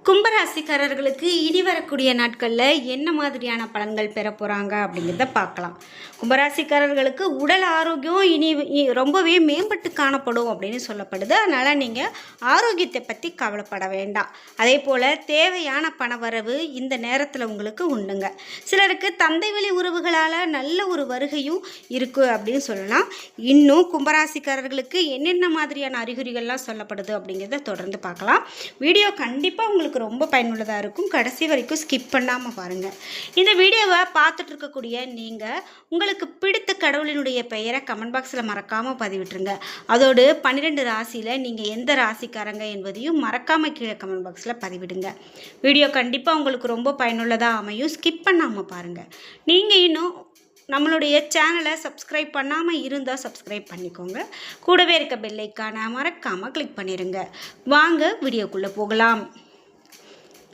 கும்பராசிக்காரர்களுக்கு இனி வரக்கூடிய நாட்களில் என்ன மாதிரியான பலன்கள் பெற போகிறாங்க அப்படிங்கிறத பார்க்கலாம். கும்பராசிக்காரர்களுக்கு உடல் ஆரோக்கியம் இனி ரொம்பவே மேம்பட்டு காணப்படும் அப்படின்னு சொல்லப்படுது. அதனால் நீங்கள் ஆரோக்கியத்தை பற்றி கவலைப்பட வேண்டாம். அதே போல் தேவையான பணவரவு இந்த நேரத்தில் உங்களுக்கு உண்டுங்க. சிலருக்கு தந்தை வழி உறவுகளால் நல்ல ஒரு வருகையும் இருக்குது அப்படின்னு சொல்லலாம். இன்னும் கும்பராசிக்காரர்களுக்கு என்னென்ன மாதிரியான அறிகுறிகள்லாம் சொல்லப்படுது அப்படிங்கிறத தொடர்ந்து பார்க்கலாம். வீடியோ கண்டிப்பாக உங்களுக்கு ரொம்ப பயனுள்ளதாக இருக்கும். கடைசி வரைக்கும் ஸ்கிப் பண்ணாமல் பாருங்கள். இந்த வீடியோவை பார்த்துட்டு இருக்கக்கூடிய நீங்கள் உங்களுக்கு பிடித்த கடவுளினுடைய பெயரை கமெண்ட் பாக்ஸில் மறக்காமல் பதிவிட்டுருங்க. அதோடு 12 ராசியில் நீங்கள் எந்த ராசிக்காரங்க என்பதையும் மறக்காமல் கீழே கமெண்ட் பாக்ஸில் பதிவிடுங்க. வீடியோ கண்டிப்பாக உங்களுக்கு ரொம்ப பயனுள்ளதாக அமையும். ஸ்கிப் பண்ணாமல் பாருங்கள். நீங்கள் இன்னும் நம்மளுடைய சேனலை சப்ஸ்கிரைப் பண்ணாமல் இருந்தால் சப்ஸ்கிரைப் பண்ணிக்கோங்க. கூடவே இருக்க பெல் ஐக்கானை மறக்காமல் கிளிக் பண்ணிடுங்க. வாங்க வீடியோக்குள்ளே போகலாம்.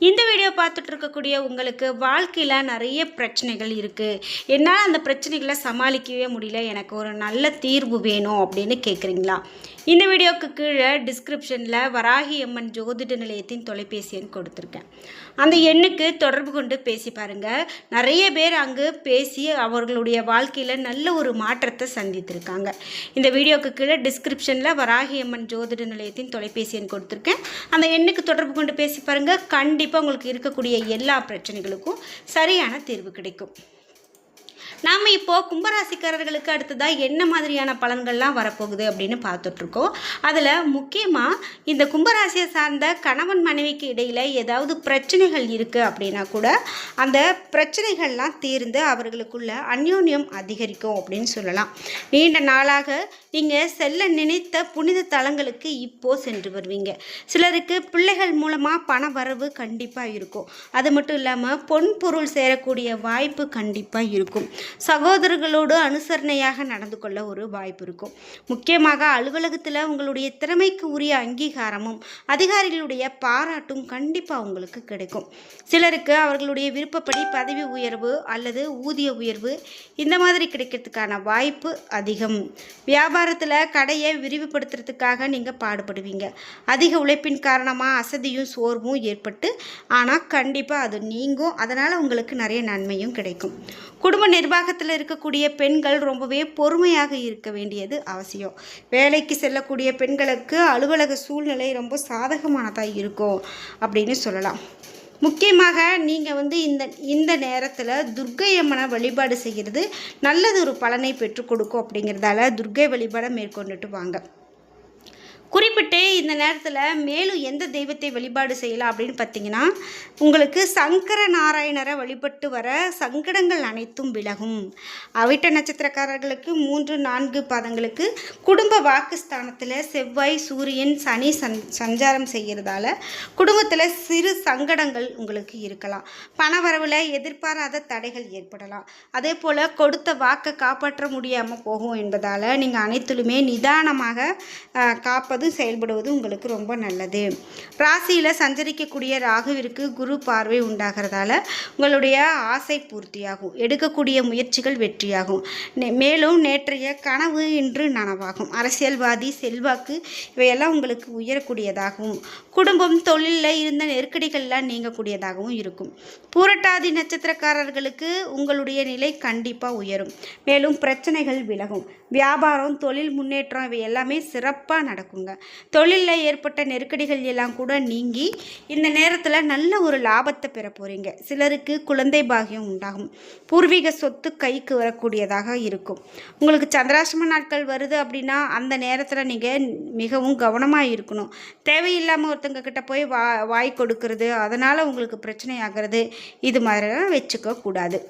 இந்த வீடியோ பார்த்துட்டு இருக்கக்கூடிய உங்களுக்கு வாழ்க்கையில் நிறைய பிரச்சனைகள் இருக்குது. என்னால் அந்த பிரச்சனைகளை சமாளிக்கவே முடியல, எனக்கு ஒரு நல்ல தீர்வு வேணும் அப்படின்னு கேட்குறீங்களா? இந்த வீடியோவுக்கு கீழே டிஸ்கிரிப்ஷனில் வராகி அம்மன் ஜோதிட நிலையத்தின் தொலைபேசி எண் கொடுத்துருக்கேன். அந்த எண்ணுக்கு தொடர்பு கொண்டு பேசி பாருங்கள். நிறைய பேர் அங்கு பேசி அவர்களுடைய வாழ்க்கையில் நல்ல ஒரு மாற்றத்தை சந்தித்திருக்காங்க. இந்த வீடியோவுக்கு கீழே டிஸ்கிரிப்ஷனில் வராகி அம்மன் ஜோதிட நிலையத்தின் தொலைபேசி எண் கொடுத்துருக்கேன். அந்த எண்ணுக்கு தொடர்பு கொண்டு பேசி பாருங்கள். கண்டிப்பாக உங்களுக்கு இருக்கக்கூடிய எல்லா பிரச்சனைகளுக்கும் சரியான தீர்வு கிடைக்கும். நாம் இப்போது கும்பராசிக்காரர்களுக்கு அடுத்ததாக என்ன மாதிரியான பலன்கள்லாம் வரப்போகுது அப்படின்னு பார்த்துட்ருக்கோம். அதில் முக்கியமாக இந்த கும்பராசியை சார்ந்த கணவன் மனைவிக்கு இடையில் ஏதாவது பிரச்சனைகள் இருக்குது அப்படின்னா கூட அந்த பிரச்சனைகள்லாம் தீர்ந்து அவர்களுக்குள்ள அந்யோன்யம் அதிகரிக்கும் அப்படின்னு சொல்லலாம். நீண்ட நாளாக நீங்கள் செல்ல நினைத்த புனித தலங்களுக்கு இப்போது சென்று வருவீங்க. சிலருக்கு பிள்ளைகள் மூலமாக பண வரவு கண்டிப்பாக இருக்கும். அது மட்டும் இல்லாமல் பொன் பொருள் சேரக்கூடிய வாய்ப்பு கண்டிப்பாக இருக்கும். சகோதரர்களோடு அனுசரணையாக நடந்து கொள்ள ஒரு வாய்ப்பு இருக்கும். முக்கியமாக அலுவலகத்தில் உங்களுடைய திறமைக்கு உரிய அங்கீகாரமும் அதிகாரிகளுடைய பாராட்டும் கண்டிப்பாக உங்களுக்கு கிடைக்கும். சிலருக்கு அவர்களுடைய விருப்பப்படி பதவி உயர்வு அல்லது ஊதிய உயர்வு இந்த மாதிரி கிடைக்கிறதுக்கான வாய்ப்பு அதிகம். வியாபாரத்தில் கடையை விரிவுபடுத்துறதுக்காக நீங்கள் பாடுபடுவீங்க. அதிக உழைப்பின் காரணமாக அசதியும் சோர்வும் ஏற்பட்டு ஆனால் கண்டிப்பாக அது நீங்கும். அதனால் உங்களுக்கு நிறைய நன்மையும் கிடைக்கும். குடும்ப நிர்வாகத்தில் இருக்கக்கூடிய பெண்கள் ரொம்பவே பொறுமையாக இருக்க வேண்டியது அவசியம். வேலைக்கு செல்லக்கூடிய பெண்களுக்கு அலுவலக சூழ்நிலை ரொம்ப சாதகமானதாக இருக்கும் அப்படின்னு சொல்லலாம். முக்கியமாக நீங்கள் இந்த நேரத்தில் துர்க்கை அம்மனை வழிபாடு செய்கிறது நல்லது ஒரு பலனை பெற்றுக் கொடுக்கும். அப்படிங்கிறதால துர்க்கை வழிபாடை மேற்கொண்டுட்டு வாங்க. குறிப்பிட்டு இந்த நேரத்தில் மேலும் எந்த தெய்வத்தை வழிபாடு செய்யலாம் அப்படின்னு பார்த்தீங்கன்னா, உங்களுக்கு சங்கர நாராயணரை வழிபட்டு வர சங்கடங்கள் அனைத்தும் விலகும். அவிட்ட நட்சத்திரக்காரர்களுக்கு 3-4 பாதங்களுக்கு குடும்ப வாக்குஸ்தானத்தில் செவ்வாய் சூரியன் சனி சஞ்சாரம் செய்கிறதால குடும்பத்தில் சிறு சங்கடங்கள் உங்களுக்கு இருக்கலாம். பணவரவில் எதிர்பாராத தடைகள் ஏற்படலாம். அதே போல் கொடுத்த வாக்கை காப்பாற்ற முடியாமல் போகும் என்பதால் நீங்கள் அனைத்திலுமே நிதானமாக காப்பது செயல்படுவது உங்களுக்கு ரொம்ப நல்லது. ராசியில் சஞ்சரிக்கக்கூடிய ராகுவிற்கு குரு பார்வை உண்டாகிறதால உங்களுடைய ஆசை பூர்த்தியாகும். எடுக்கக்கூடிய முயற்சிகள் வெற்றியாகும். மேலும் நேற்றைய கனவு இன்று நனவாகும். அரசியல்வாதி செல்வாக்கு இவையெல்லாம் உங்களுக்கு உயரக்கூடியதாகவும் குடும்பம் தொழிலில் இருந்த நெருக்கடிகள்லாம் நீங்கக்கூடியதாகவும் இருக்கும். பூரட்டாதி நட்சத்திரக்காரர்களுக்கு உங்களுடைய நிலை கண்டிப்பாக உயரும். மேலும் பிரச்சனைகள் விலகும். வியாபாரம் தொழில் முன்னேற்றம் இவை எல்லாமே சிறப்பாக நடக்குங்க. தொழிலில் ஏற்பட்ட நெருக்கடிகள் எல்லாம் கூட நீங்கி இந்த நேரத்தில் நல்ல ஒரு லாபத்தை பெற போகிறீங்க. சிலருக்கு குழந்தை பாகியம் உண்டாகும். பூர்வீக சொத்து கைக்கு வரக்கூடியதாக இருக்கும். உங்களுக்கு சந்திராஷ்டம நாட்கள் வருது அப்படின்னா அந்த நேரத்தில் நீங்கள் மிகவும் கவனமாக இருக்கணும். தேவையில்லாமல் ஒருத்தங்க கிட்ட போய் வாய் கொடுக்கறது, அதனால் உங்களுக்கு பிரச்சனை ஆகிறது, இது மாதிரிலாம் வச்சுக்க கூடாது.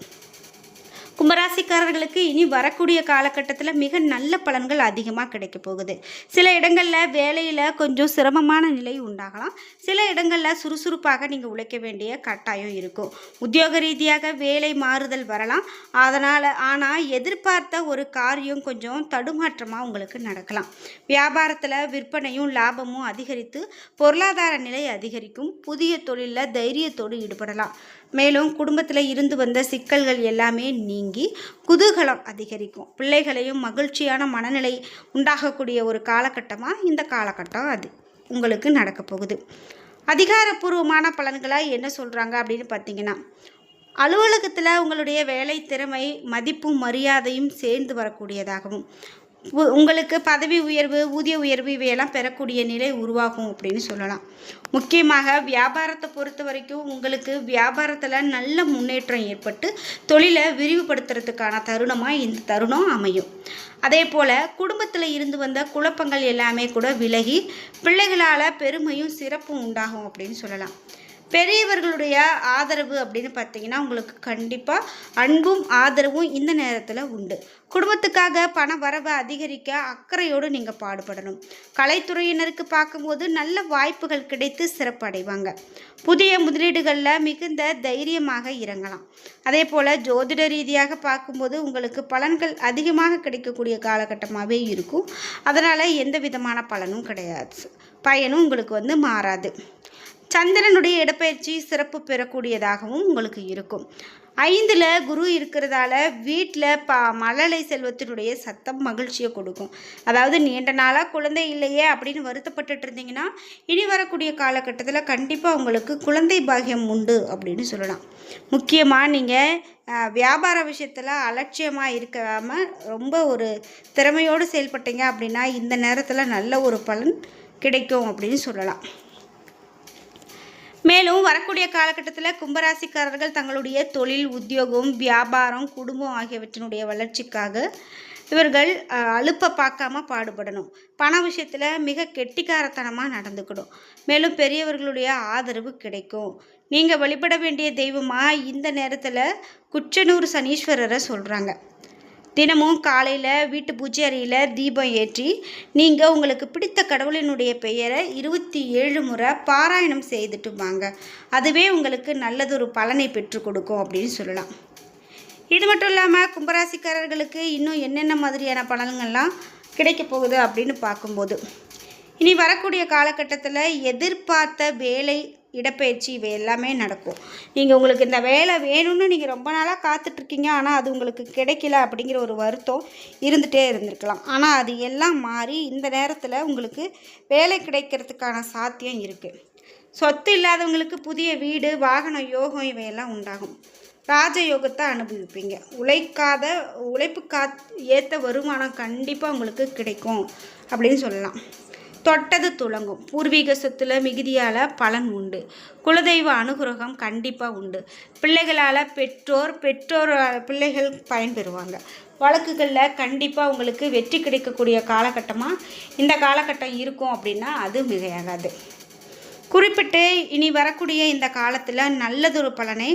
கும்பராசிக்காரர்களுக்கு இனி வரக்கூடிய காலகட்டத்தில் மிக நல்ல பலன்கள் அதிகமாக கிடைக்க போகுது. சில இடங்களில் வேலையில் கொஞ்சம் சிரமமான நிலை உண்டாகலாம். சில இடங்களில் சுறுசுறுப்பாக நீங்கள் உழைக்க வேண்டிய கட்டாயம் இருக்கும். உத்தியோக ரீதியாக வேலை மாறுதல் வரலாம். ஆனால் எதிர்பார்த்த ஒரு காரியம் கொஞ்சம் தடுமாற்றமாக உங்களுக்கு நடக்கலாம். வியாபாரத்தில் விற்பனையும் லாபமும் அதிகரித்து பொருளாதார நிலை அதிகரிக்கும். புதிய தொழிலில் தைரியத்தோடு ஈடுபடலாம். மேலும் குடும்பத்தில் இருந்து வந்த சிக்கல்கள் எல்லாமே நீங்கி குதூகலம் அதிகரிக்கும். பிள்ளைகளையும் மகிழ்ச்சியான மனநிலை உண்டாகக்கூடிய ஒரு காலகட்டமாக இந்த காலகட்டம் அது உங்களுக்கு நடக்க போகுது. அதிகாரப்பூர்வமான பலன்களாக என்ன சொல்கிறாங்க அப்படின்னு பார்த்தீங்கன்னா, அலுவலகத்தில் உங்களுடைய வேலை திறமை மதிப்பும் மரியாதையும் சேர்ந்து வரக்கூடியதாகவும், உங்களுக்கு பதவி உயர்வு ஊதிய உயர்வு இவையெல்லாம் பெறக்கூடிய நிலை உருவாகும் அப்படின்னு சொல்லலாம். முக்கியமாக வியாபாரத்தை பொறுத்த வரைக்கும் உங்களுக்கு வியாபாரத்தில் நல்ல முன்னேற்றம் ஏற்பட்டு தொழிலை விரிவுபடுத்துறதுக்கான தருணமாக இந்த தருணம் அமையும். அதே போல் குடும்பத்தில் இருந்து வந்த குழப்பங்கள் எல்லாமே கூட விலகி பிள்ளைகளால் பெருமையும் சிறப்பும் உண்டாகும் அப்படின்னு சொல்லலாம். பெரியவர்களுடைய ஆதரவு அப்படின்னு பார்த்தீங்கன்னா உங்களுக்கு கண்டிப்பாக அன்பும் ஆதரவும் இந்த நேரத்தில் உண்டு. குடும்பத்துக்காக பண வரவை அதிகரிக்க அக்கறையோடு நீங்கள் பாடுபடணும். கலைத்துறையினருக்கு பார்க்கும்போது நல்ல வாய்ப்புகள் கிடைத்து சிறப்படைவாங்க. புதிய முதலீடுகளில் மிகுந்த தைரியமாக இறங்கலாம். அதே போல் ஜோதிட ரீதியாக பார்க்கும்போது உங்களுக்கு பலன்கள் அதிகமாக கிடைக்கக்கூடிய காலகட்டமாகவே இருக்கும். அதனால் எந்த விதமான பலனும் கிடையாது, பயனும் உங்களுக்கு மாறாது. சந்திரனுடைய இடப்பெயர்ச்சி சிறப்பு பெறக்கூடியதாகவும் உங்களுக்கு இருக்கும். 5ல் குரு இருக்கிறதால வீட்டில் மழலை செல்வத்தினுடைய சத்தம் மகிழ்ச்சியை கொடுக்கும். அதாவது நீண்ட நாளாக குழந்தை இல்லையே அப்படின்னு வருத்தப்பட்டுட்டு இருந்தீங்கன்னா இனி வரக்கூடிய காலகட்டத்தில் கண்டிப்பாக உங்களுக்கு குழந்தை பாக்கியம் உண்டு அப்படின்னு சொல்லலாம். முக்கியமாக நீங்கள் வியாபார விஷயத்தில் அலட்சியமாக இருக்காமல் ரொம்ப ஒரு திறமையோடு செயல்பட்டீங்க அப்படின்னா இந்த நேரத்தில் நல்ல ஒரு பலன் கிடைக்கும் அப்படின்னு சொல்லலாம். மேலும் வரக்கூடிய காலகட்டத்தில் கும்பராசிக்காரர்கள் தங்களுடைய தொழில், உத்தியோகம், வியாபாரம், குடும்பம் ஆகியவற்றினுடைய வளர்ச்சிக்காக இவர்கள் அலுப்பை பார்க்காம பாடுபடணும். பண விஷயத்தில் மிக கெட்டிக்காரத்தனமாக நடந்துக்கணும். மேலும் பெரியவர்களுடைய ஆதரவு கிடைக்கும். நீங்கள் வழிபட வேண்டிய தெய்வமாக இந்த நேரத்தில் குச்சனூர் சனீஸ்வரரை சொல்கிறாங்க. தினமும் காலையில் வீட்டு பூஜை அறையில் தீபம் ஏற்றி நீங்கள் உங்களுக்கு பிடித்த கடவுளினுடைய பெயரை 27 முறை பாராயணம் செய்துட்டு வாங்க. அதுவே உங்களுக்கு நல்லதொரு பலனை பெற்றுக் கொடுக்கும் அப்படின்னு சொல்லலாம். இது மட்டும் இல்லாமல் கும்பராசிக்காரர்களுக்கு இன்னும் என்னென்ன மாதிரியான பலன்கள்லாம் கிடைக்க போகுது அப்படின்னு பார்க்கும்போது, இனி வரக்கூடிய காலகட்டத்தில் எதிர்பார்த்த வேலை, இடப்பெயர்ச்சி இவை எல்லாமே நடக்கும். நீங்கள் உங்களுக்கு இந்த வேலை வேணும்னு நீங்கள் ரொம்ப நாளாக காத்துட்ருக்கீங்க, ஆனால் அது உங்களுக்கு கிடைக்கல அப்படிங்கிற ஒரு வருத்தம் இருந்துகிட்டே இருந்திருக்கலாம். ஆனால் அது எல்லாம் மாறி இந்த நேரத்தில் உங்களுக்கு வேலை கிடைக்கிறதுக்கான சாத்தியம் இருக்குது. சொத்து இல்லாதவங்களுக்கு புதிய வீடு, வாகன யோகம் இவையெல்லாம் உண்டாகும். ராஜயோகத்தை அனுபவிப்பீங்க. உழைப்புக்கு ஏற்ற வருமானம் கண்டிப்பாக உங்களுக்கு கிடைக்கும் அப்படின்னு சொல்லலாம். தொட்டது துளங்கும். பூர்வீக சொத்துல மிகுதியால் பலன் உண்டு. குலதெய்வ அனுகிரகம் கண்டிப்பாக உண்டு. பிள்ளைகளால் பெற்றோர் பிள்ளைகள் பயன்பெறுவாங்க. வழக்குகளில் கண்டிப்பாக உங்களுக்கு வெற்றி கிடைக்கக்கூடிய காலகட்டமாக இந்த காலகட்டம் இருக்கும் அப்படின்னா அது மிகையாகாது. குறிப்பிட்டு இனி வரக்கூடிய இந்த காலத்தில் நல்லதொரு பலனை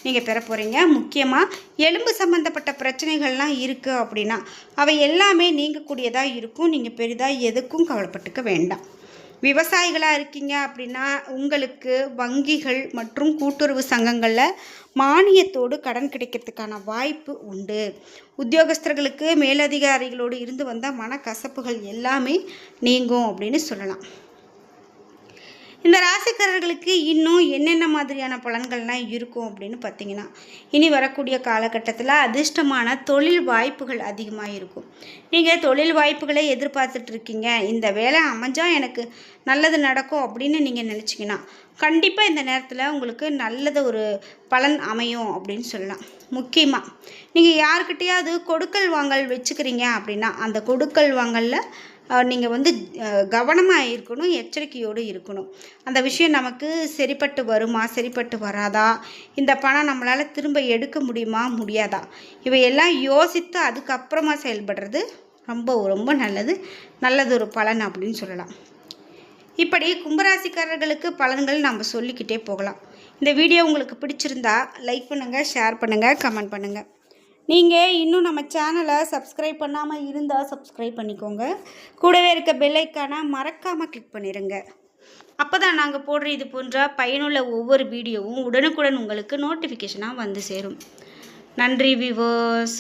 நீங்கள் பெற போகிறீங்க. முக்கியமாக எலும்பு சம்மந்தப்பட்ட பிரச்சனைகள்லாம் இருக்குது அப்படின்னா அவை எல்லாமே நீங்கக்கூடியதாக இருக்கும். நீங்கள் பெரிதாக எதுக்கும் கவலைப்பட்டுக்க வேண்டாம். விவசாயிகளாக இருக்கீங்க அப்படின்னா உங்களுக்கு வங்கிகள் மற்றும் கூட்டுறவு சங்கங்களில் மானியத்தோடு கடன் கிடைக்கிறதுக்கான வாய்ப்பு உண்டு. உத்தியோகஸ்தர்களுக்கு மேலதிகாரிகளோடு இருந்து வந்த மனக்கசப்புகள் எல்லாமே நீங்கும் அப்படின்னு சொல்லலாம். இந்த ராசிக்காரர்களுக்கு இன்னும் என்னென்ன மாதிரியான பலன்கள்லாம் இருக்கும் அப்படின்னு பார்த்தீங்கன்னா, இனி வரக்கூடிய காலகட்டத்தில் அதிர்ஷ்டமான தொழில் வாய்ப்புகள் அதிகமாக இருக்கும். நீங்கள் தொழில் வாய்ப்புகளை எதிர்பார்த்துட்ருக்கீங்க, இந்த வேலை அமைஞ்சால் எனக்கு நல்லது நடக்கும் அப்படின்னு நீங்கள் நினச்சிங்கன்னா கண்டிப்பாக இந்த நேரத்தில் உங்களுக்கு நல்லது ஒரு பலன் அமையும் அப்படின்னு சொல்லலாம். முக்கியமாக நீங்கள் யாருக்கிட்டையாவது கொடுக்கல் வாங்கல் வச்சுக்கிறீங்க அப்படின்னா அந்த கொடுக்கல் வாங்கலில் நீங்கள் கவனமாக இருக்கணும், எச்சரிக்கையோடு இருக்கணும். அந்த விஷயம் நமக்கு சரிப்பட்டு வருமா, சரிப்பட்டு வராதா, இந்த பணம் நம்மளால் திரும்ப எடுக்க முடியுமா, முடியாதா, இவையெல்லாம் யோசித்து அதுக்கப்புறமா செயல்படுறது ரொம்ப ரொம்ப நல்லதொரு பலன் அப்படின்னு சொல்லலாம். இப்படி கும்பராசிக்காரர்களுக்கு பலன்கள் நம்ம சொல்லிக்கிட்டே போகலாம். இந்த வீடியோ உங்களுக்கு பிடிச்சிருந்தா லைக் பண்ணுங்கள், ஷேர் பண்ணுங்கள், கமெண்ட் பண்ணுங்கள். நீங்கள் இன்னும் நம்ம சேனலை சப்ஸ்கிரைப் பண்ணாமல் இருந்தால் சப்ஸ்கிரைப் பண்ணிக்கோங்க. கூடவே இருக்க பெல் ஐக்கானை மறக்காமல் கிளிக் பண்ணிடுங்க. அப்போ தான் நாங்கள் போடுற இது போன்ற பயனுள்ள ஒவ்வொரு வீடியோவும் உடனுக்குடன் உங்களுக்கு நோட்டிஃபிகேஷனாக வந்து சேரும். நன்றி வியூவர்ஸ்.